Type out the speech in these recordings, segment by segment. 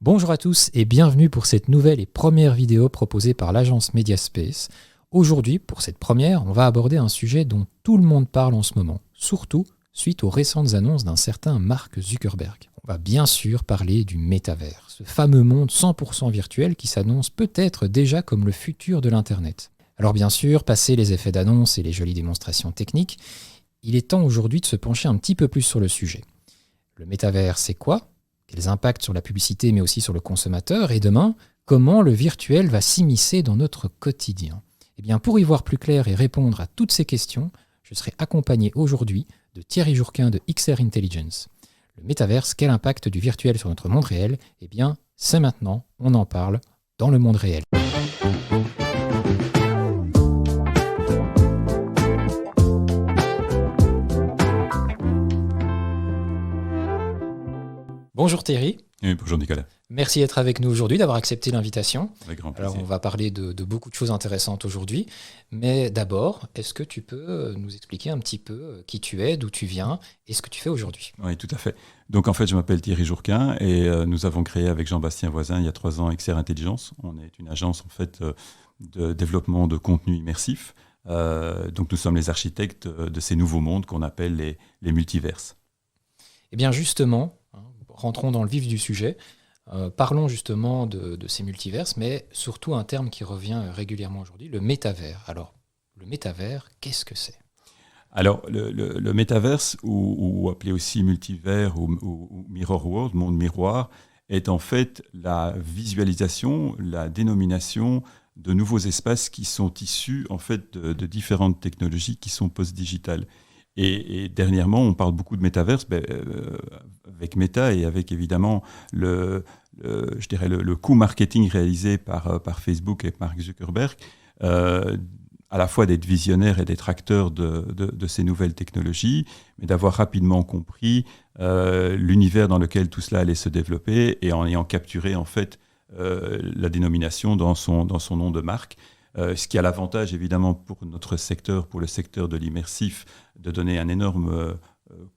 Bonjour à tous et bienvenue pour cette nouvelle et première vidéo proposée par l'agence Mediaspace. Aujourd'hui, pour cette première, on va aborder un sujet dont tout le monde parle en ce moment, surtout suite aux récentes annonces d'un certain Mark Zuckerberg. On va bien sûr parler du métavers, ce fameux monde 100% virtuel qui s'annonce peut-être déjà comme le futur de l'Internet. Alors bien sûr, passé les effets d'annonce et les jolies démonstrations techniques, il est temps aujourd'hui de se pencher un petit peu plus sur le sujet. Le métavers, c'est quoi ? Quels impacts sur la publicité mais aussi sur le consommateur ? Et demain, comment le virtuel va s'immiscer dans notre quotidien ? Eh bien, pour y voir plus clair et répondre à toutes ces questions, je serai accompagné aujourd'hui de Thierry Jourquin de XR Intelligence. Le métaverse, quel impact du virtuel sur notre monde réel ? Eh bien, c'est maintenant, on en parle dans le monde réel. Bonjour Thierry. Oui, bonjour Nicolas. Merci d'être avec nous aujourd'hui, d'avoir accepté l'invitation. Avec grand plaisir. Alors on va parler de beaucoup de choses intéressantes aujourd'hui, mais d'abord, est-ce que tu peux nous expliquer un petit peu qui tu es, d'où tu viens et ce que tu fais aujourd'hui ? Oui, tout à fait. Donc en fait, je m'appelle Thierry Jourquin et nous avons créé avec Jean-Bastien Voisin il y a 3 ans XR Intelligence. On est une agence en fait de développement de contenu immersif. Donc nous sommes les architectes de ces nouveaux mondes qu'on appelle les multiverses. Eh bien justement, rentrons dans le vif du sujet. Parlons justement de ces multiverses, mais surtout un terme qui revient régulièrement aujourd'hui, le métavers. Alors, le métavers, qu'est-ce que c'est ? Alors, le métaverse, ou appelé aussi multivers ou mirror world, monde miroir, est en fait la visualisation, la dénomination de nouveaux espaces qui sont issus en fait de différentes technologies qui sont post-digitales. Et dernièrement, on parle beaucoup de métaverse, avec Meta et avec évidemment le coût marketing réalisé par Facebook et Mark Zuckerberg, à la fois d'être visionnaire et d'être acteur de ces nouvelles technologies, mais d'avoir rapidement compris l'univers dans lequel tout cela allait se développer et en ayant capturé en fait la dénomination dans son nom de marque. Ce qui a l'avantage, évidemment, pour notre secteur, pour le secteur de l'immersif, de donner un énorme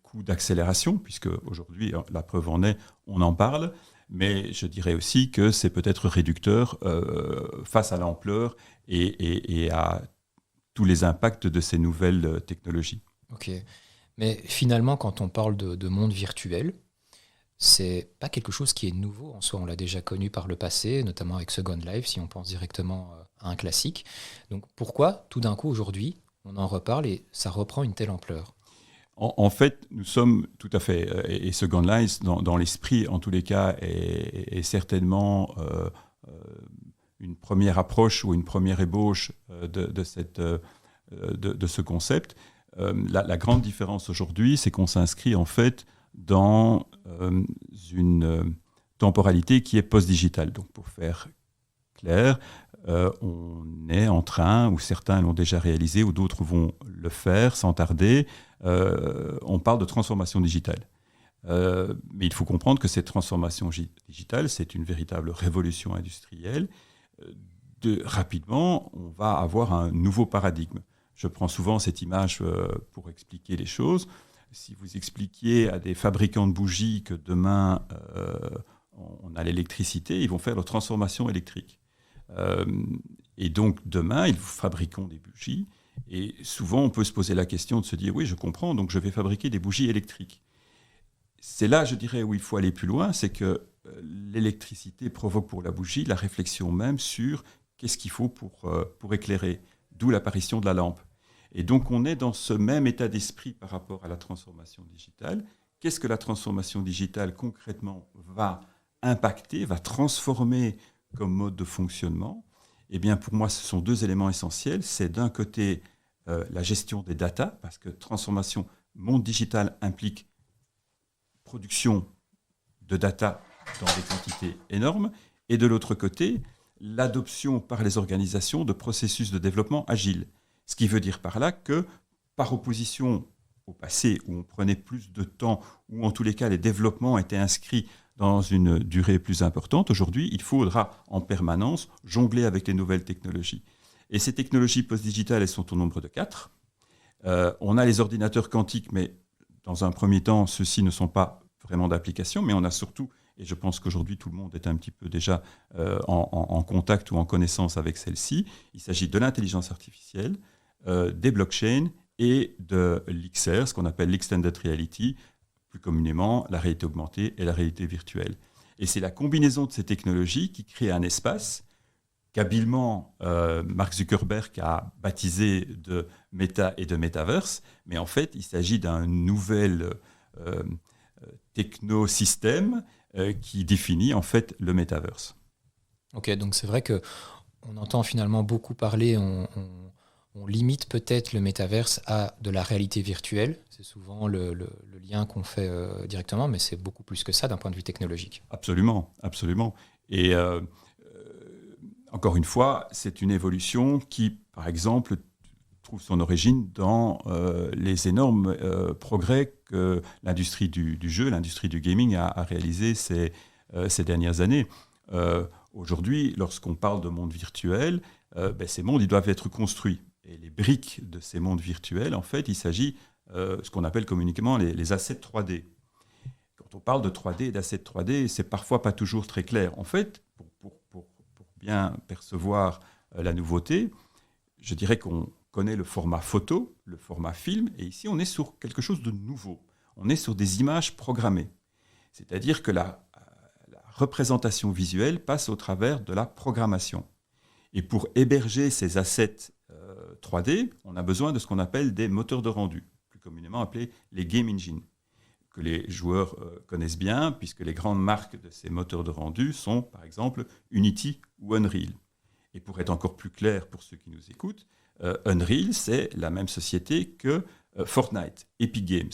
coup d'accélération, puisque aujourd'hui, la preuve en est, on en parle, mais je dirais aussi que c'est peut-être réducteur face à l'ampleur et à tous les impacts de ces nouvelles technologies. Ok, mais finalement, quand on parle de monde virtuel, c'est pas quelque chose qui est nouveau en soi, on l'a déjà connu par le passé, notamment avec Second Life, si on pense directement à un classique. Donc pourquoi, tout d'un coup, aujourd'hui, on en reparle et ça reprend une telle ampleur ? En fait, nous sommes tout à fait, et Second Life, dans l'esprit, en tous les cas, est certainement une première approche ou une première ébauche de ce concept. La grande différence aujourd'hui, c'est qu'on s'inscrit en fait dans une temporalité qui est post-digitale. Donc pour faire clair, on est en train, ou certains l'ont déjà réalisé, ou d'autres vont le faire sans tarder, on parle de transformation digitale. Mais il faut comprendre que cette transformation digitale, c'est une véritable révolution industrielle. Rapidement, on va avoir un nouveau paradigme. Je prends souvent cette image pour expliquer les choses. Si vous expliquiez à des fabricants de bougies que demain, on a l'électricité, ils vont faire leur transformation électrique. Et donc, demain, ils fabriqueront des bougies. Et souvent, on peut se poser la question de se dire, oui, je comprends, donc je vais fabriquer des bougies électriques. C'est là, je dirais, où il faut aller plus loin, c'est que l'électricité provoque pour la bougie la réflexion même sur qu'est-ce qu'il faut pour éclairer, d'où l'apparition de la lampe. Et donc, on est dans ce même état d'esprit par rapport à la transformation digitale. Qu'est-ce que la transformation digitale, concrètement, va impacter, va transformer comme mode de fonctionnement ? Eh bien, pour moi, ce sont 2 éléments essentiels. C'est d'un côté la gestion des data, parce que transformation monde digital implique production de data dans des quantités énormes. Et de l'autre côté, l'adoption par les organisations de processus de développement agile. Ce qui veut dire par là que, par opposition au passé, où on prenait plus de temps, où en tous les cas les développements étaient inscrits dans une durée plus importante, aujourd'hui, il faudra en permanence jongler avec les nouvelles technologies. Et ces technologies post-digitales, elles sont au nombre de 4. On a les ordinateurs quantiques, mais dans un premier temps, ceux-ci ne sont pas vraiment d'application, mais on a surtout et je pense qu'aujourd'hui tout le monde est un petit peu déjà en contact ou en connaissance avec celle-ci. Il s'agit de l'intelligence artificielle, des blockchains et de l'XR, ce qu'on appelle l'extended reality, plus communément la réalité augmentée et la réalité virtuelle. Et c'est la combinaison de ces technologies qui crée un espace qu'habilement Mark Zuckerberg a baptisé de Meta et de Metaverse, mais en fait il s'agit d'un nouvel technosystème qui définit en fait le Metaverse. Ok, donc c'est vrai qu'on entend finalement beaucoup parler, on limite peut-être le métaverse à de la réalité virtuelle. C'est souvent le lien qu'on fait directement, mais c'est beaucoup plus que ça d'un point de vue technologique. Absolument, absolument. Et encore une fois, c'est une évolution qui, par exemple, trouve son origine dans les énormes progrès que l'industrie du jeu, l'industrie du gaming a réalisé ces dernières années. Aujourd'hui, lorsqu'on parle de monde virtuel, ces mondes ils doivent être construits. Et les briques de ces mondes virtuels, en fait, il s'agit ce qu'on appelle communiquement les assets 3D. Quand on parle de 3D et d'assets 3D, c'est parfois pas toujours très clair. En fait, pour bien percevoir la nouveauté, je dirais qu'on connaît le format photo, le format film, et ici on est sur quelque chose de nouveau. On est sur des images programmées. C'est-à-dire que la représentation visuelle passe au travers de la programmation. Et pour héberger ces assets 3D, on a besoin de ce qu'on appelle des moteurs de rendu, plus communément appelés les game engines, que les joueurs connaissent bien, puisque les grandes marques de ces moteurs de rendu sont, par exemple, Unity ou Unreal. Et pour être encore plus clair pour ceux qui nous écoutent, Unreal, c'est la même société que Fortnite, Epic Games.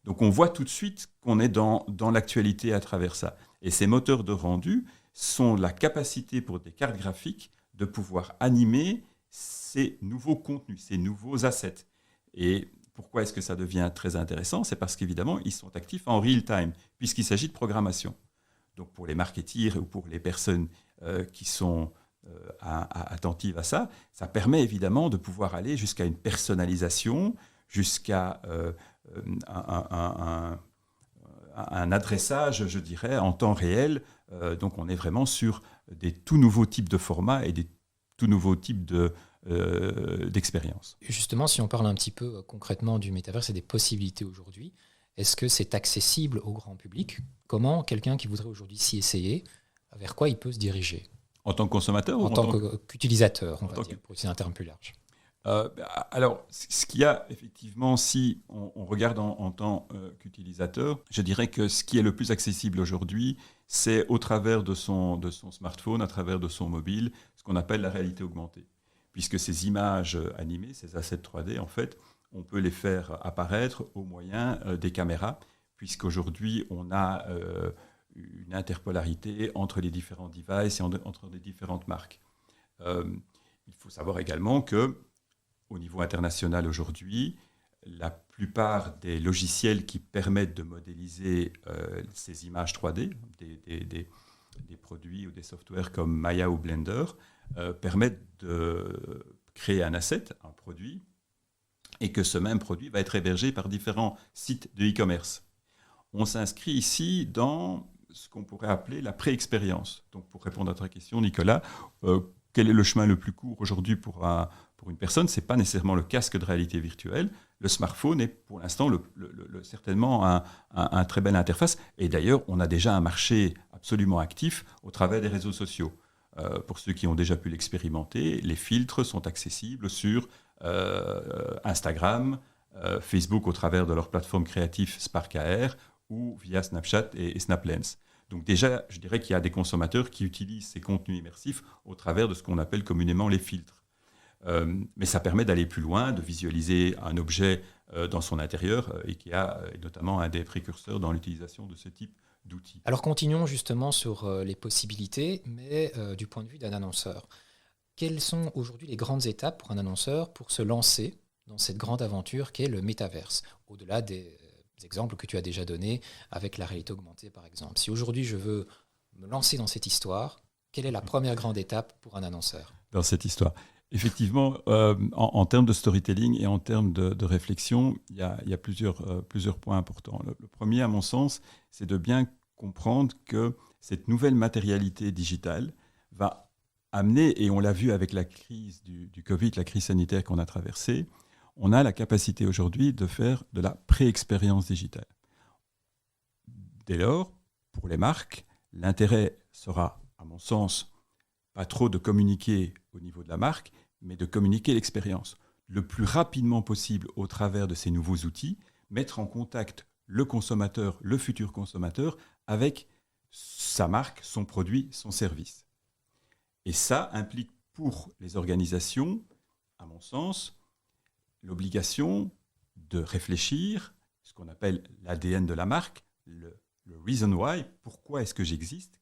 Donc on voit tout de suite qu'on est dans l'actualité à travers ça. Et ces moteurs de rendu sont la capacité pour des cartes graphiques de pouvoir animer ces nouveaux contenus, ces nouveaux assets. Et pourquoi est-ce que ça devient très intéressant ? C'est parce qu'évidemment, ils sont actifs en real time, puisqu'il s'agit de programmation. Donc pour les marketeers ou pour les personnes qui sont attentives à ça, ça permet évidemment de pouvoir aller jusqu'à une personnalisation, jusqu'à un adressage, je dirais, en temps réel. Donc on est vraiment sur des tout nouveaux types de formats et des tout nouveaux types d'expériences. Justement, si on parle un petit peu concrètement du métaverse et des possibilités aujourd'hui, est-ce que c'est accessible au grand public ? Comment quelqu'un qui voudrait aujourd'hui s'y essayer, vers quoi il peut se diriger ? En tant que consommateur ? En tant qu'utilisateur, on va dire, pour utiliser un terme plus large. Alors, ce qu'il y a effectivement, si on regarde en tant qu'utilisateur, je dirais que ce qui est le plus accessible aujourd'hui, c'est au travers de son smartphone, à travers de son mobile, ce qu'on appelle la réalité augmentée. Puisque ces images animées, ces assets 3D, en fait, on peut les faire apparaître au moyen des caméras, puisqu'aujourd'hui, on a une interpolarité entre les différents devices et entre les différentes marques. Il faut savoir également que au niveau international aujourd'hui, la plupart des logiciels qui permettent de modéliser ces images 3D, des produits ou des softwares comme Maya ou Blender, permettent de créer un asset, un produit, et que ce même produit va être hébergé par différents sites de e-commerce. On s'inscrit ici dans ce qu'on pourrait appeler la pré-expérience. Donc pour répondre à ta question, Nicolas, quel est le chemin le plus court aujourd'hui pour une personne ? Ce n'est pas nécessairement le casque de réalité virtuelle. Le smartphone est pour l'instant certainement un très belle interface. Et d'ailleurs, on a déjà un marché absolument actif au travers des réseaux sociaux. Pour ceux qui ont déjà pu l'expérimenter, les filtres sont accessibles sur Instagram, Facebook au travers de leur plateforme créative Spark AR ou via Snapchat et SnapLens. Donc déjà, je dirais qu'il y a des consommateurs qui utilisent ces contenus immersifs au travers de ce qu'on appelle communément les filtres. Mais ça permet d'aller plus loin, de visualiser un objet dans son intérieur et qui a notamment un des précurseurs dans l'utilisation de ce type d'outils. Alors continuons justement sur les possibilités, mais du point de vue d'un annonceur. Quelles sont aujourd'hui les grandes étapes pour un annonceur pour se lancer dans cette grande aventure qu'est le métaverse, au-delà des exemples que tu as déjà donnés avec la réalité augmentée par exemple. Si aujourd'hui je veux me lancer dans cette histoire, quelle est la première grande étape pour un annonceur ? Dans cette histoire. Effectivement, en termes de storytelling et en termes de réflexion, il y a plusieurs points importants. Le premier, à mon sens, c'est de bien comprendre que cette nouvelle matérialité digitale va amener, et on l'a vu avec la crise du Covid, la crise sanitaire qu'on a traversée, on a la capacité aujourd'hui de faire de la pré-expérience digitale. Dès lors, pour les marques, l'intérêt sera, à mon sens, pas trop de communiquer au niveau de la marque, mais de communiquer l'expérience. Le plus rapidement possible au travers de ces nouveaux outils, mettre en contact le consommateur, le futur consommateur, avec sa marque, son produit, son service. Et ça implique pour les organisations, à mon sens, l'obligation de réfléchir, ce qu'on appelle l'ADN de la marque, le reason why, pourquoi est-ce que j'existe,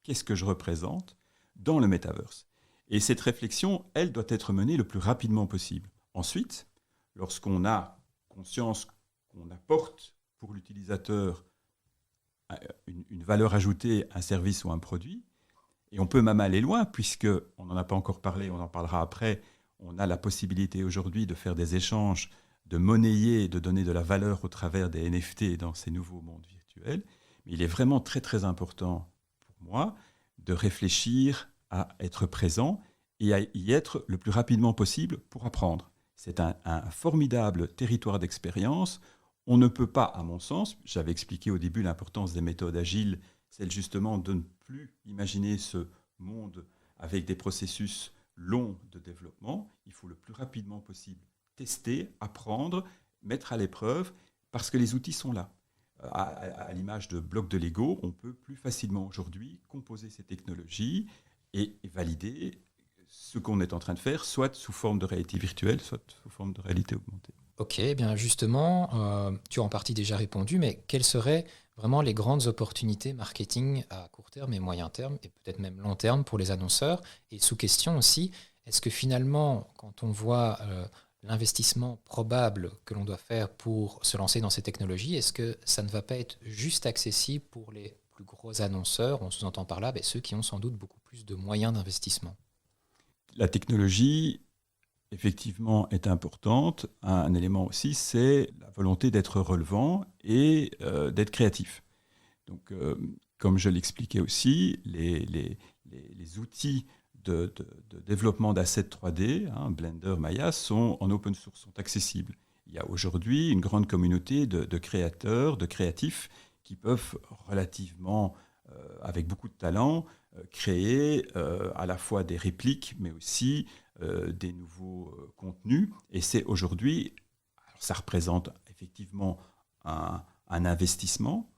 qu'est-ce que je représente dans le metaverse. Et cette réflexion, elle doit être menée le plus rapidement possible. Ensuite, lorsqu'on a conscience qu'on apporte pour l'utilisateur une valeur ajoutée, un service ou un produit, et on peut même aller loin, puisqu'on n'en a pas encore parlé, on en parlera après, on a la possibilité aujourd'hui de faire des échanges, de monnayer, de donner de la valeur au travers des NFT dans ces nouveaux mondes virtuels. Mais il est vraiment très très important pour moi de réfléchir à être présent et à y être le plus rapidement possible pour apprendre. C'est un formidable territoire d'expérience. On ne peut pas, à mon sens, j'avais expliqué au début l'importance des méthodes agiles, celle justement de ne plus imaginer ce monde avec des processus longs de développement. Il faut le plus rapidement possible tester, apprendre, mettre à l'épreuve, parce que les outils sont là. À l'image de blocs de Lego, on peut plus facilement aujourd'hui composer ces technologies et valider ce qu'on est en train de faire, soit sous forme de réalité virtuelle, soit sous forme de réalité augmentée. Ok, bien justement, tu as en partie déjà répondu, mais quelles seraient vraiment les grandes opportunités marketing à court terme et moyen terme, et peut-être même long terme pour les annonceurs? Et sous question aussi, est-ce que finalement, quand on voit l'investissement probable que l'on doit faire pour se lancer dans ces technologies, est-ce que ça ne va pas être juste accessible pour les plus gros annonceurs? On sous-entend par là ceux qui ont sans doute beaucoup plus de moyens d'investissement. La technologie, effectivement, est importante. Un élément aussi, c'est la volonté d'être relevant et d'être créatif. Donc, comme je l'expliquais aussi, les outils de développement d'assets 3D, Blender, Maya, sont en open source, sont accessibles. Il y a aujourd'hui une grande communauté de créateurs, de créatifs qui peuvent relativement, avec beaucoup de talent, créer à la fois des répliques, mais aussi des nouveaux contenus. Et c'est aujourd'hui, ça représente effectivement un investissement.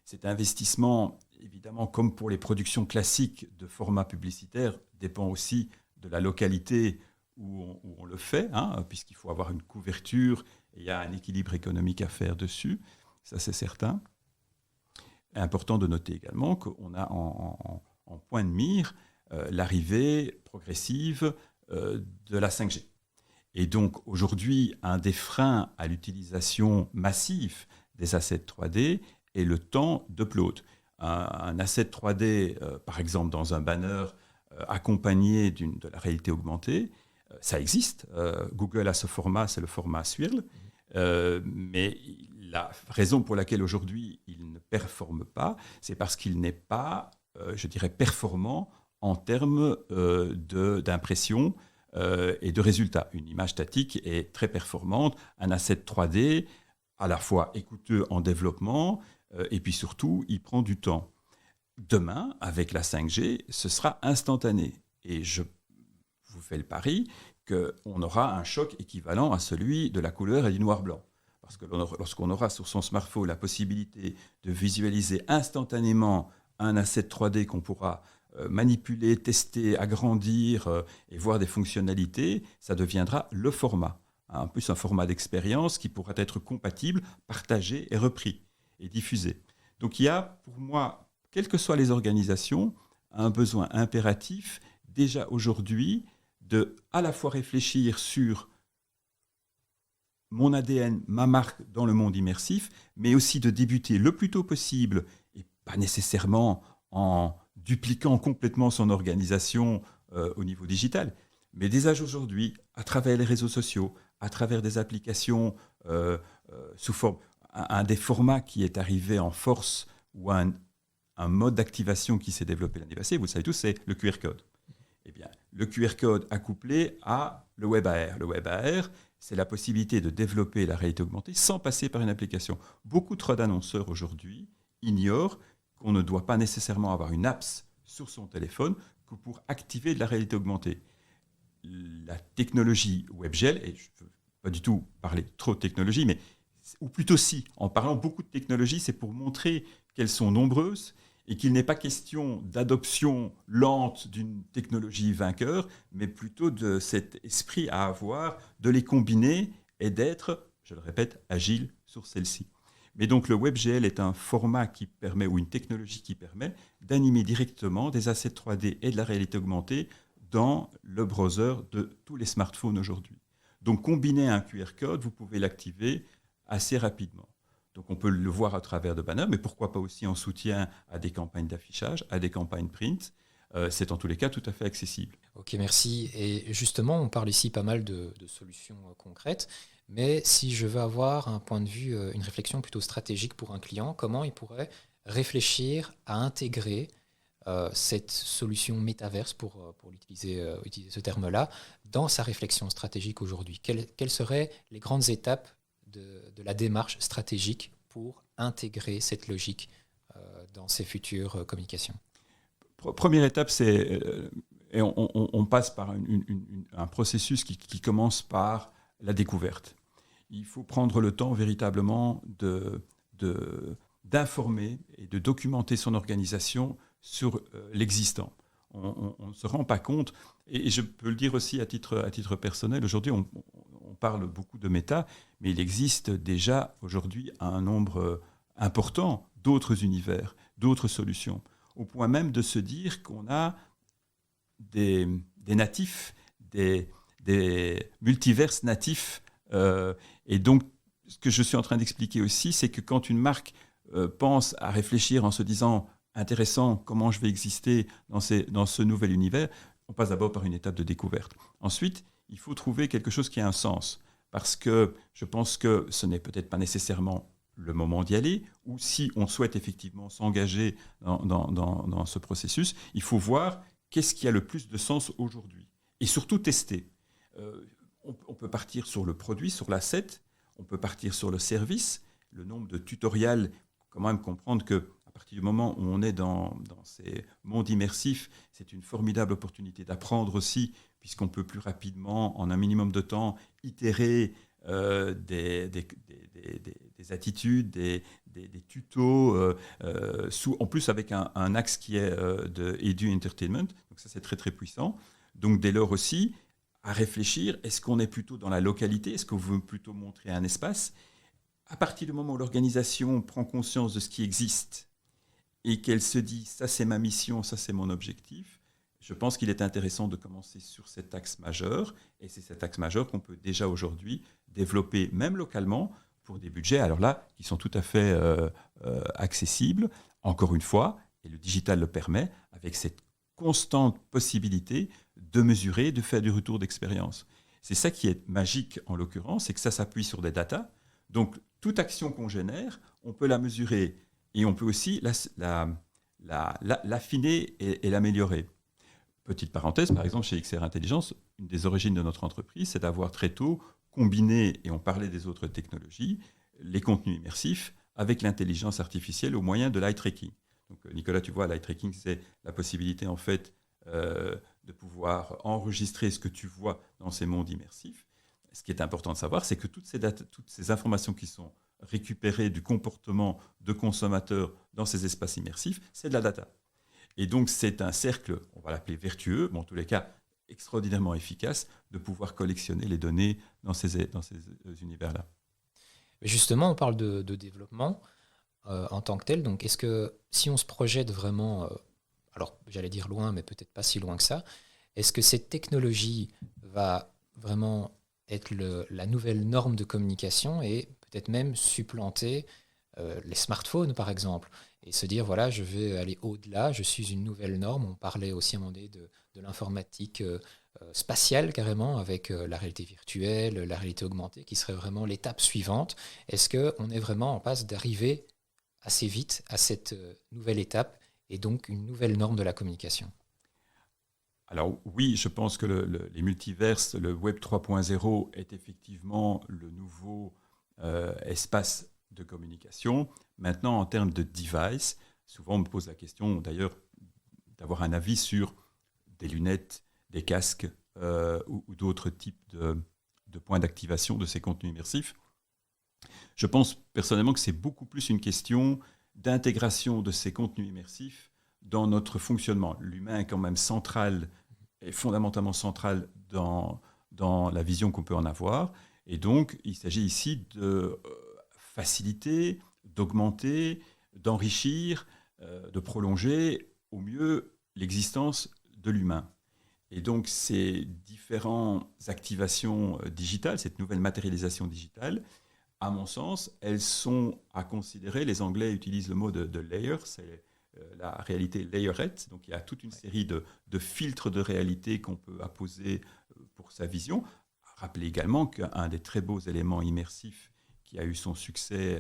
Cet investissement, évidemment, comme pour les productions classiques de format publicitaire, dépend aussi de la localité où on le fait, puisqu'il faut avoir une couverture et il y a un équilibre économique à faire dessus, ça c'est certain. Important de noter également qu'on a en point de mire l'arrivée progressive de la 5G. Et donc aujourd'hui, un des freins à l'utilisation massive des assets 3D est le temps d'upload. Un asset 3D, par exemple dans un banner accompagné de la réalité augmentée, ça existe. Google a ce format, c'est le format Swirl. Mais la raison pour laquelle aujourd'hui il ne performe pas, c'est parce qu'il n'est pas, je dirais, performant en termes d'impression et de résultats. Une image statique est très performante, un asset 3D à la fois est coûteux en développement et puis surtout il prend du temps. Demain, avec la 5G, ce sera instantané. Et je vous fais le pari qu'on aura un choc équivalent à celui de la couleur et du noir-blanc. Parce que lorsqu'on aura sur son smartphone la possibilité de visualiser instantanément un asset 3D qu'on pourra manipuler, tester, agrandir et voir des fonctionnalités, ça deviendra le format. En plus, un format d'expérience qui pourra être compatible, partagé et repris et diffusé. Donc il y a, pour moi, quelles que soient les organisations, un besoin impératif déjà aujourd'hui de à la fois réfléchir sur mon ADN, ma marque dans le monde immersif, mais aussi de débuter le plus tôt possible, et pas nécessairement en dupliquant complètement son organisation au niveau digital, mais dès aujourd'hui, à travers les réseaux sociaux, à travers des applications sous forme, un des formats qui est arrivé en force, ou un un mode d'activation qui s'est développé l'année passée, vous le savez tous, c'est le QR code. Eh bien, le QR code accouplé à le web AR. Le web AR, c'est la possibilité de développer la réalité augmentée sans passer par une application. Beaucoup trop d'annonceurs aujourd'hui ignorent qu'on ne doit pas nécessairement avoir une apps sur son téléphone que pour activer de la réalité augmentée. La technologie WebGL, et je ne veux pas du tout parler trop de technologie, mais ou plutôt si, en parlant beaucoup de technologies, c'est pour montrer qu'elles sont nombreuses et qu'il n'est pas question d'adoption lente d'une technologie vainqueur, mais plutôt de cet esprit à avoir, de les combiner et d'être, je le répète, agile sur celle-ci. Mais donc le WebGL est un format qui permet, ou une technologie qui permet, d'animer directement des assets 3D et de la réalité augmentée dans le browser de tous les smartphones aujourd'hui. Donc combiner un QR code, vous pouvez l'activer assez rapidement. Donc on peut le voir à travers de banners, mais pourquoi pas aussi en soutien à des campagnes d'affichage, à des campagnes print. C'est en tous les cas tout à fait accessible. Ok, merci. Et justement, on parle ici pas mal de solutions concrètes, mais si je veux avoir un point de vue, une réflexion plutôt stratégique pour un client, comment il pourrait réfléchir à intégrer cette solution métaverse, pour utiliser ce terme-là, dans sa réflexion stratégique aujourd'hui? Quelles seraient les grandes étapes de la démarche stratégique pour intégrer cette logique dans ses futures communications? Première étape, c'est, et on passe par un processus qui commence par la découverte. Il faut prendre le temps véritablement d'informer et de documenter son organisation sur l'existant. On ne se rend pas compte, et je peux le dire aussi à titre personnel, aujourd'hui on parle beaucoup de méta, mais il existe déjà aujourd'hui un nombre important d'autres univers, d'autres solutions, au point même de se dire qu'on a des natifs, des multiverses natifs. Et donc, ce que je suis en train d'expliquer aussi, c'est que quand une marque pense à réfléchir en se disant « intéressant, comment je vais exister dans ce nouvel univers », on passe d'abord par une étape de découverte. Ensuite, il faut trouver quelque chose qui a un sens, parce que je pense que ce n'est peut-être pas nécessairement le moment d'y aller, ou si on souhaite effectivement s'engager dans ce processus, il faut voir qu'est-ce qui a le plus de sens aujourd'hui, et surtout tester. On peut partir sur le produit, sur l'asset, on peut partir sur le service, le nombre de tutoriels, quand même comprendre qu'à partir du moment où on est dans ces mondes immersifs, c'est une formidable opportunité d'apprendre aussi, puisqu'on peut plus rapidement, en un minimum de temps, itérer des attitudes, des tutos, en plus avec un axe qui est de Edu Entertainment, donc ça c'est très très puissant. Donc dès lors aussi, à réfléchir, est-ce qu'on est plutôt dans la localité, est-ce qu'on veut plutôt montrer un espace? À partir du moment où l'organisation prend conscience de ce qui existe et qu'elle se dit « ça c'est ma mission, ça c'est mon objectif », je pense qu'il est intéressant de commencer sur cet axe majeur, et c'est cet axe majeur qu'on peut déjà aujourd'hui développer, même localement, pour des budgets, alors là, qui sont tout à fait accessibles, encore une fois, et le digital le permet, avec cette constante possibilité de mesurer, de faire du retour d'expérience. C'est ça qui est magique en l'occurrence, c'est que ça s'appuie sur des datas. Donc, toute action qu'on génère, on peut la mesurer et on peut aussi l'affiner et l'améliorer. Petite parenthèse, par exemple, chez XR Intelligence, une des origines de notre entreprise, c'est d'avoir très tôt combiné, et on parlait des autres technologies, les contenus immersifs avec l'intelligence artificielle au moyen de l'eye tracking. Donc, Nicolas, tu vois, l'eye tracking, c'est la possibilité, en fait, de pouvoir enregistrer ce que tu vois dans ces mondes immersifs. Ce qui est important de savoir, c'est que toutes ces informations qui sont récupérées du comportement de consommateurs dans ces espaces immersifs, c'est de la data. Et donc, c'est un cercle, on va l'appeler vertueux, mais en tous les cas, extraordinairement efficace, de pouvoir collectionner les données dans ces univers-là. Justement, on parle de développement en tant que tel. Donc, est-ce que si on se projette vraiment, alors j'allais dire loin, mais peut-être pas si loin que ça, est-ce que cette technologie va vraiment être la nouvelle norme de communication et peut-être même supplanter les smartphones, par exemple, et se dire, voilà, je vais aller au-delà, je suis une nouvelle norme. On parlait aussi à un moment donné de l'informatique spatiale, carrément, avec la réalité virtuelle, la réalité augmentée, qui serait vraiment l'étape suivante. Est-ce qu'on est vraiment en passe d'arriver assez vite à cette nouvelle étape et donc une nouvelle norme de la communication. Alors oui, je pense que les multiverses, le Web 3.0 est effectivement le nouveau espace de communication. Maintenant, en termes de device, souvent on me pose la question d'ailleurs d'avoir un avis sur des lunettes, des casques ou d'autres types de points d'activation de ces contenus immersifs. Je pense personnellement que c'est beaucoup plus une question d'intégration de ces contenus immersifs dans notre fonctionnement. L'humain est quand même central, est fondamentalement central dans la vision qu'on peut en avoir. Et donc, il s'agit ici de faciliter, d'augmenter, d'enrichir, de prolonger au mieux l'existence de l'humain. Et donc, ces différentes activations digitales, cette nouvelle matérialisation digitale, à mon sens, elles sont à considérer, les Anglais utilisent le mot de layer, c'est la réalité layerette, donc il y a toute une série de filtres de réalité qu'on peut apposer pour sa vision. Rappelez également qu'un des très beaux éléments immersifs qui a eu son succès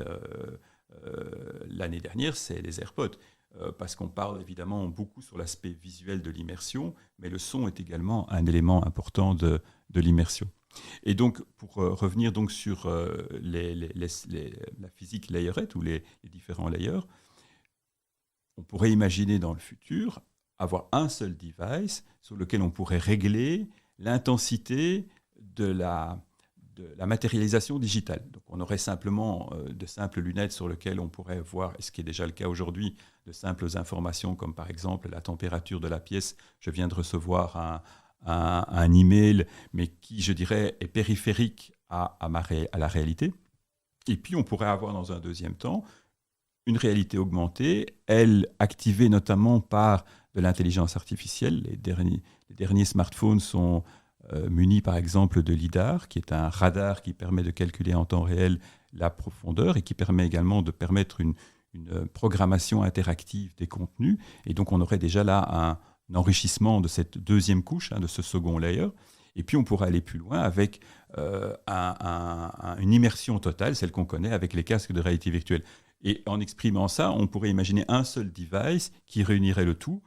l'année dernière, c'est les AirPods. Parce qu'on parle évidemment beaucoup sur l'aspect visuel de l'immersion, mais le son est également un élément important de l'immersion. Et donc, pour revenir donc sur la physique layerette ou les différents layers, on pourrait imaginer dans le futur avoir un seul device sur lequel on pourrait régler l'intensité de la matérialisation digitale. Donc, on aurait simplement de simples lunettes sur lesquelles on pourrait voir, et ce qui est déjà le cas aujourd'hui, de simples informations comme par exemple la température de la pièce. Je viens de recevoir un email, mais qui, je dirais, est périphérique à la réalité. Et puis, on pourrait avoir dans un deuxième temps une réalité augmentée, elle activée notamment par de l'intelligence artificielle. Les derniers smartphones sont munis par exemple de LIDAR, qui est un radar qui permet de calculer en temps réel la profondeur et qui permet également de permettre une programmation interactive des contenus. Et donc on aurait déjà là un enrichissement de cette deuxième couche, de ce second layer. Et puis on pourrait aller plus loin avec une immersion totale, celle qu'on connaît avec les casques de réalité virtuelle. Et en exprimant ça, on pourrait imaginer un seul device qui réunirait le tout.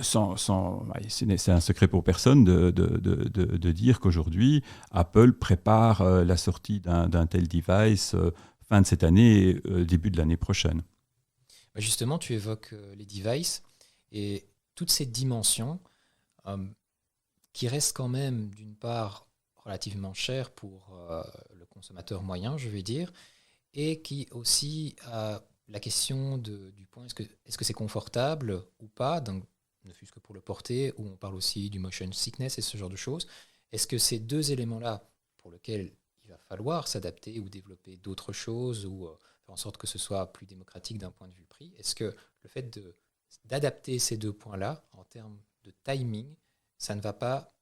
C'est un secret pour personne de dire qu'aujourd'hui, Apple prépare la sortie d'un tel device fin de cette année et début de l'année prochaine. Justement, tu évoques les devices et toute cette dimension qui reste quand même d'une part relativement chère pour le consommateur moyen, je vais dire, et qui aussi a la question du point est-ce que c'est confortable ou pas, donc, ne fût-ce que pour le porter, où on parle aussi du motion sickness et ce genre de choses. Est-ce que ces deux éléments-là, pour lesquels il va falloir s'adapter ou développer d'autres choses ou faire en sorte que ce soit plus démocratique d'un point de vue prix, est-ce que le fait d'adapter ces deux points-là en termes de timing, ça ne va pas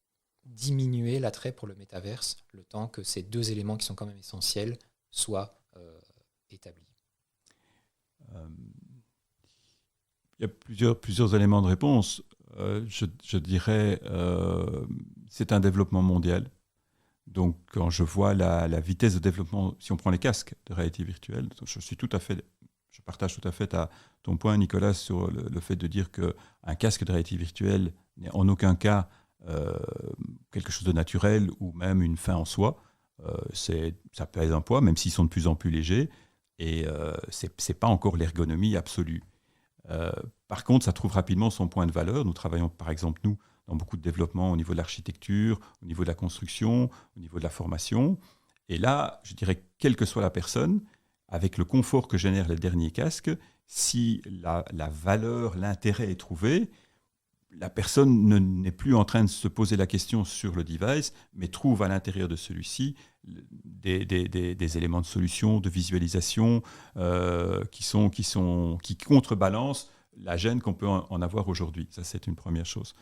diminuer l'attrait pour le métaverse le temps que ces deux éléments qui sont quand même essentiels soient établis? Il y a plusieurs éléments de réponse. Je dirais c'est un développement mondial. Donc, quand je vois la vitesse de développement, si on prend les casques de réalité virtuelle, je partage tout à fait ton point, Nicolas, sur le fait de dire qu'un casque de réalité virtuelle n'est en aucun cas quelque chose de naturel ou même une fin en soi. Ça pèse un poids, même s'ils sont de plus en plus légers, et c'est pas encore l'ergonomie absolue. Par contre, ça trouve rapidement son point de valeur. Nous travaillons, par exemple, nous, dans beaucoup de développement au niveau de l'architecture, au niveau de la construction, au niveau de la formation. Et là, je dirais, quelle que soit la personne, avec le confort que génèrent les derniers casques, si la valeur, l'intérêt est trouvé, la personne n'est plus en train de se poser la question sur le device, mais trouve à l'intérieur de celui-ci des éléments de solution, de visualisation qui contrebalancent la gêne qu'on peut en avoir aujourd'hui. Ça, c'est une première chose.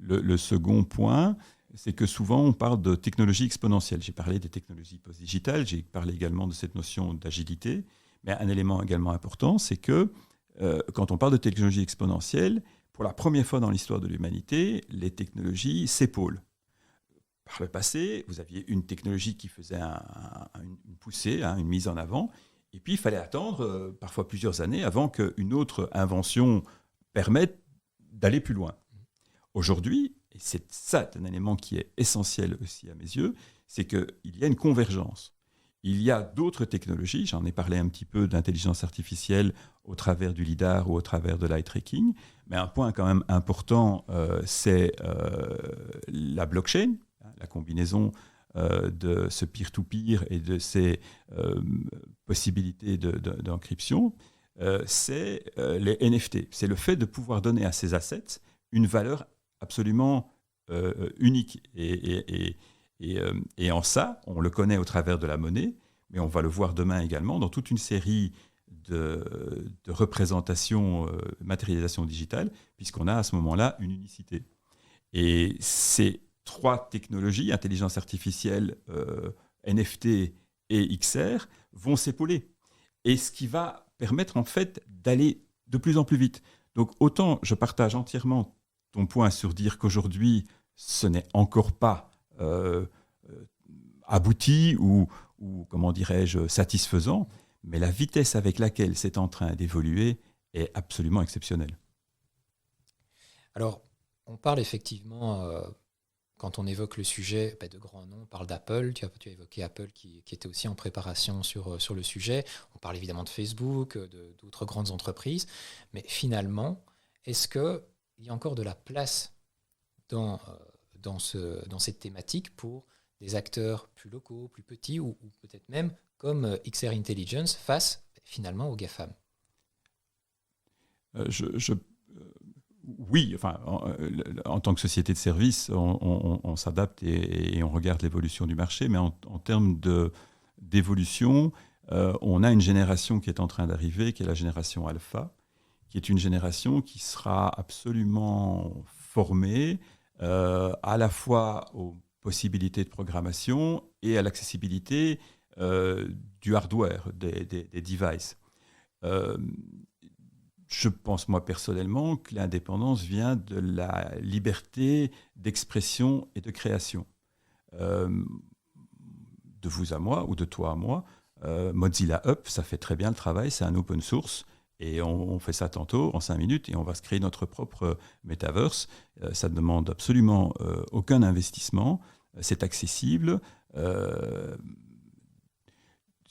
Le second point, c'est que souvent, on parle de technologie exponentielle. J'ai parlé des technologies post-digitales, j'ai parlé également de cette notion d'agilité, mais un élément également important, c'est que quand on parle de technologie exponentielle, pour la première fois dans l'histoire de l'humanité, les technologies s'épaulent. Par le passé, vous aviez une technologie qui faisait une poussée, une mise en avant, et puis il fallait attendre parfois plusieurs années avant qu'une autre invention permettent d'aller plus loin. Aujourd'hui, et c'est ça un élément qui est essentiel aussi à mes yeux, c'est qu'il y a une convergence. Il y a d'autres technologies, j'en ai parlé un petit peu d'intelligence artificielle au travers du LIDAR ou au travers de l'eye tracking, mais un point quand même important, c'est la blockchain, la combinaison de ce peer-to-peer et de ces possibilités d'encryption, c'est les NFT. C'est le fait de pouvoir donner à ces assets une valeur absolument unique. Et en ça, on le connaît au travers de la monnaie, mais on va le voir demain également dans toute une série de représentations, matérialisation digitale, puisqu'on a à ce moment-là une unicité. Et ces trois technologies, intelligence artificielle, NFT et XR, vont s'épauler. Et ce qui va permettre en fait d'aller de plus en plus vite. Donc autant je partage entièrement ton point sur dire qu'aujourd'hui, ce n'est encore pas abouti ou comment dirais-je, satisfaisant, mais la vitesse avec laquelle c'est en train d'évoluer est absolument exceptionnelle. Alors, on parle effectivement, quand on évoque le sujet de grands noms, on parle d'Apple, tu as évoqué Apple qui était aussi en préparation sur le sujet, on parle évidemment de Facebook, d'autres grandes entreprises, mais finalement, est-ce qu'il y a encore de la place dans cette thématique pour des acteurs plus locaux, plus petits, ou peut-être même comme XR Intelligence face finalement aux GAFAM? Oui, enfin, en tant que société de service, on s'adapte et on regarde l'évolution du marché, mais en termes d'évolution, on a une génération qui est en train d'arriver, qui est la génération alpha, qui est une génération qui sera absolument formée à la fois aux possibilités de programmation et à l'accessibilité du hardware, des devices. Je pense, moi, personnellement, que l'indépendance vient de la liberté d'expression et de création. De vous à moi ou de toi à moi, Mozilla Up, ça fait très bien le travail, c'est un open source, et on fait ça tantôt, en 5 minutes, et on va se créer notre propre metaverse. Ça ne demande absolument aucun investissement, c'est accessible. Ce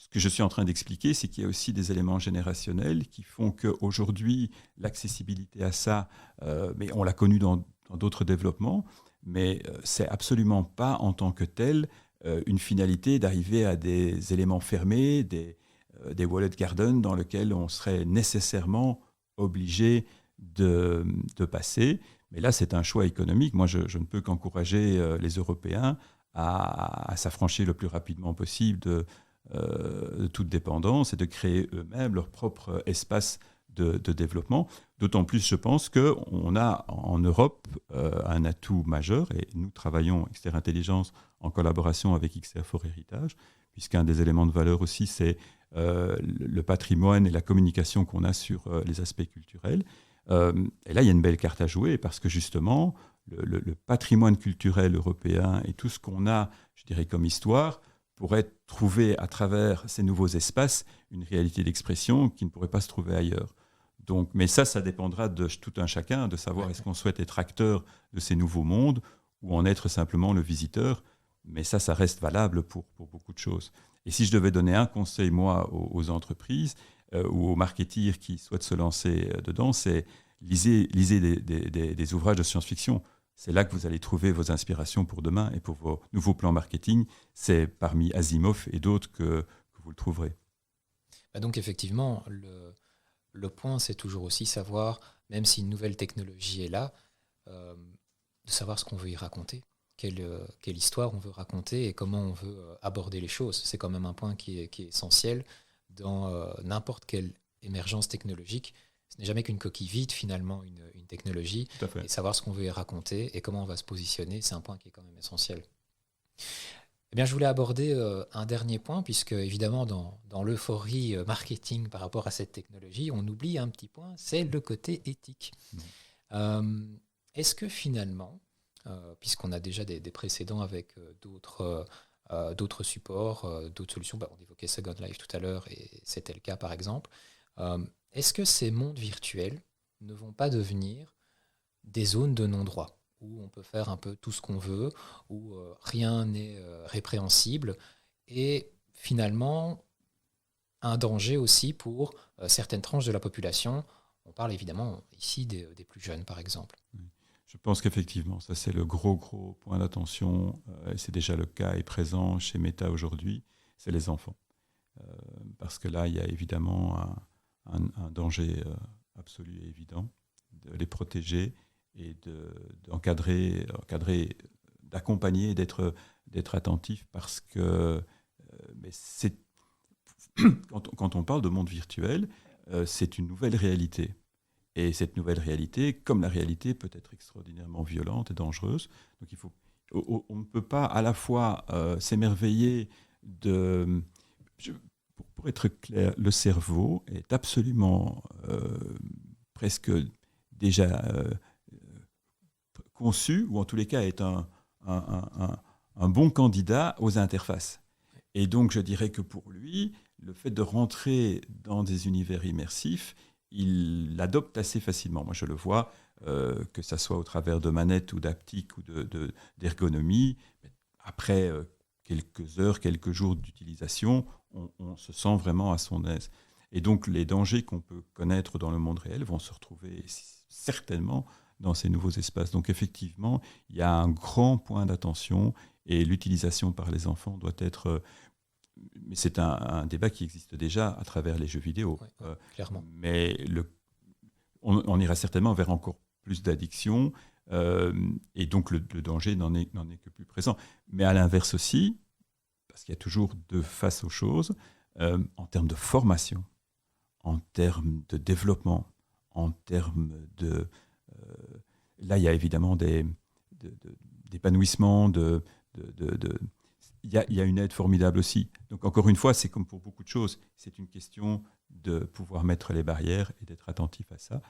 que je suis en train d'expliquer, c'est qu'il y a aussi des éléments générationnels qui font qu'aujourd'hui, l'accessibilité à ça, mais on l'a connu dans d'autres développements, mais c'est absolument pas en tant que tel une finalité d'arriver à des éléments fermés, des walled gardens dans lesquels on serait nécessairement obligé de passer. Mais là, c'est un choix économique. Moi, je ne peux qu'encourager les Européens à s'affranchir le plus rapidement possible de toute dépendance et de créer eux-mêmes leur propre espace de développement. D'autant plus, je pense qu'on a en Europe un atout majeur, et nous travaillons XR Intelligence en collaboration avec XR for Heritage, puisqu'un des éléments de valeur aussi, c'est le patrimoine et la communication qu'on a sur les aspects culturels. Et là, il y a une belle carte à jouer, parce que justement, le patrimoine culturel européen et tout ce qu'on a, je dirais, comme histoire, pourrait trouver à travers ces nouveaux espaces une réalité d'expression qui ne pourrait pas se trouver ailleurs. Donc, mais ça dépendra de tout un chacun, de savoir est-ce qu'on souhaite être acteur de ces nouveaux mondes ou en être simplement le visiteur. Mais ça reste valable pour beaucoup de choses. Et si je devais donner un conseil, moi, aux entreprises ou aux marketeers qui souhaitent se lancer dedans, c'est lisez des ouvrages de science-fiction. C'est là que vous allez trouver vos inspirations pour demain et pour vos nouveaux plans marketing. C'est parmi Asimov et d'autres que vous le trouverez. Donc effectivement, le point, c'est toujours aussi savoir, même si une nouvelle technologie est là, de savoir ce qu'on veut y raconter, quelle histoire on veut raconter et comment on veut aborder les choses. C'est quand même un point qui est essentiel dans n'importe quelle émergence technologique. Ce n'est jamais qu'une coquille vide, finalement, une technologie. Tout à fait. Et savoir ce qu'on veut y raconter et comment on va se positionner, c'est un point qui est quand même essentiel. Eh bien, je voulais aborder un dernier point, puisque, évidemment, dans l'euphorie marketing par rapport à cette technologie, on oublie un petit point, c'est le côté éthique. Est-ce que, finalement, puisqu'on a déjà des précédents avec d'autres supports, d'autres solutions, on évoquait Second Life tout à l'heure, et c'était le cas, par exemple, est-ce que ces mondes virtuels ne vont pas devenir des zones de non-droit, où on peut faire un peu tout ce qu'on veut, où rien n'est répréhensible, et finalement un danger aussi pour certaines tranches de la population. On parle évidemment ici des plus jeunes, par exemple. Je pense qu'effectivement, ça c'est le gros point d'attention, et c'est déjà le cas et présent chez Meta aujourd'hui, c'est les enfants. Parce que là, il y a évidemment un danger absolu et évident de les protéger et d'encadrer, d'accompagner, d'être attentif, parce que mais quand on parle de monde virtuel, c'est une nouvelle réalité. Et cette nouvelle réalité, comme la réalité, peut être extraordinairement violente et dangereuse. Donc on ne peut pas à la fois s'émerveiller de... Pour être clair, le cerveau est absolument presque déjà conçu, ou en tous les cas est un bon candidat aux interfaces. Et donc je dirais que pour lui, le fait de rentrer dans des univers immersifs, il l'adopte assez facilement. Moi, je le vois, que ça soit au travers de manettes ou d'aptique ou d'ergonomie. Après quelques heures, quelques jours d'utilisation, on se sent vraiment à son aise. Et donc, les dangers qu'on peut connaître dans le monde réel vont se retrouver certainement dans ces nouveaux espaces. Donc, effectivement, il y a un grand point d'attention, et l'utilisation par les enfants doit être... mais c'est un débat qui existe déjà à travers les jeux vidéo. Oui, clairement. Mais on ira certainement vers encore plus d'addiction, et donc le danger n'en est que plus présent. Mais à l'inverse aussi, parce qu'il y a toujours deux faces aux choses, en termes de formation, en termes de développement, en termes de... là, il y a évidemment d'épanouissement, il y a une aide formidable aussi. Donc encore une fois, c'est comme pour beaucoup de choses, c'est une question de pouvoir mettre les barrières et d'être attentif à ça.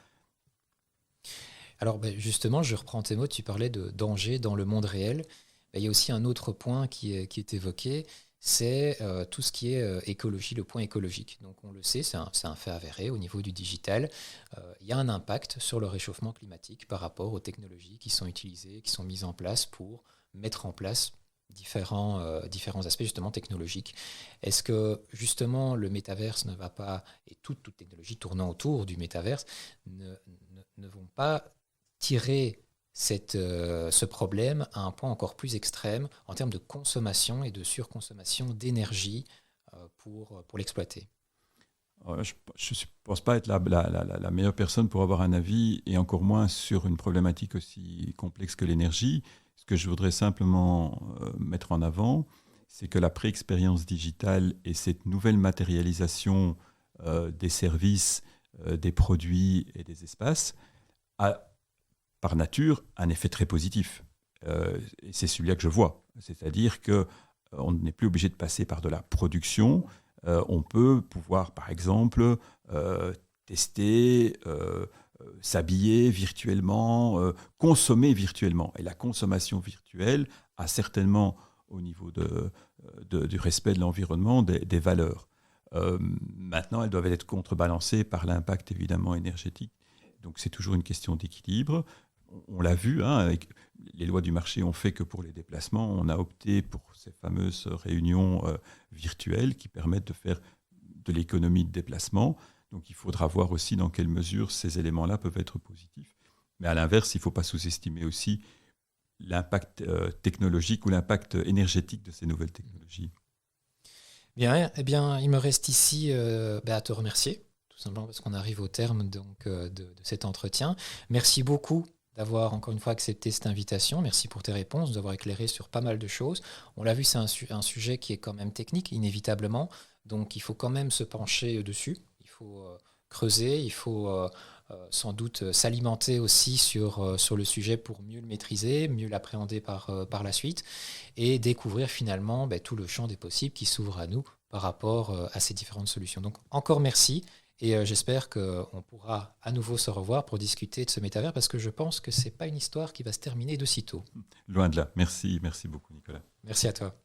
Alors justement, je reprends tes mots, tu parlais de danger dans le monde réel. Il y a aussi un autre point qui est évoqué, c'est tout ce qui est écologie, le point écologique. Donc on le sait, c'est un fait avéré au niveau du digital. Il y a un impact sur le réchauffement climatique par rapport aux technologies qui sont utilisées, qui sont mises en place pour mettre en place différents aspects justement technologiques. Est-ce que justement le métaverse ne va pas, et toute technologie tournant autour du métaverse, ne vont pas tirer ce problème à un point encore plus extrême en termes de consommation et de surconsommation d'énergie pour l'exploiter? Je ne pense pas être la meilleure personne pour avoir un avis, et encore moins sur une problématique aussi complexe que l'énergie. Ce que je voudrais simplement mettre en avant, c'est que la pré-expérience digitale et cette nouvelle matérialisation des services, des produits et des espaces a, par nature, un effet très positif. Et c'est celui-là que je vois. C'est-à-dire qu'on n'est plus obligé de passer par de la production. On peut pouvoir, par exemple, tester, s'habiller virtuellement, consommer virtuellement. Et la consommation virtuelle a certainement, au niveau du respect de l'environnement, des valeurs. Maintenant, elles doivent être contrebalancées par l'impact évidemment énergétique. Donc c'est toujours une question d'équilibre. On l'a vu, avec les lois du marché ont fait que pour les déplacements, on a opté pour ces fameuses réunions virtuelles qui permettent de faire de l'économie de déplacement. Donc il faudra voir aussi dans quelle mesure ces éléments-là peuvent être positifs. Mais à l'inverse, il ne faut pas sous-estimer aussi l'impact technologique ou l'impact énergétique de ces nouvelles technologies. Bien, eh bien, il me reste ici à te remercier, tout simplement parce qu'on arrive au terme donc, de cet entretien. Merci beaucoup d'avoir encore une fois accepté cette invitation. Merci pour tes réponses, d'avoir éclairé sur pas mal de choses. On l'a vu, c'est un sujet qui est quand même technique, inévitablement. Donc il faut quand même se pencher dessus. Il faut creuser, il faut sans doute s'alimenter aussi sur le sujet pour mieux le maîtriser, mieux l'appréhender par la suite et découvrir finalement tout le champ des possibles qui s'ouvre à nous par rapport à ces différentes solutions. Donc encore merci. Et j'espère qu'on pourra à nouveau se revoir pour discuter de ce métavers, parce que je pense que ce n'est pas une histoire qui va se terminer de sitôt. Loin de là. Merci beaucoup Nicolas. Merci à toi.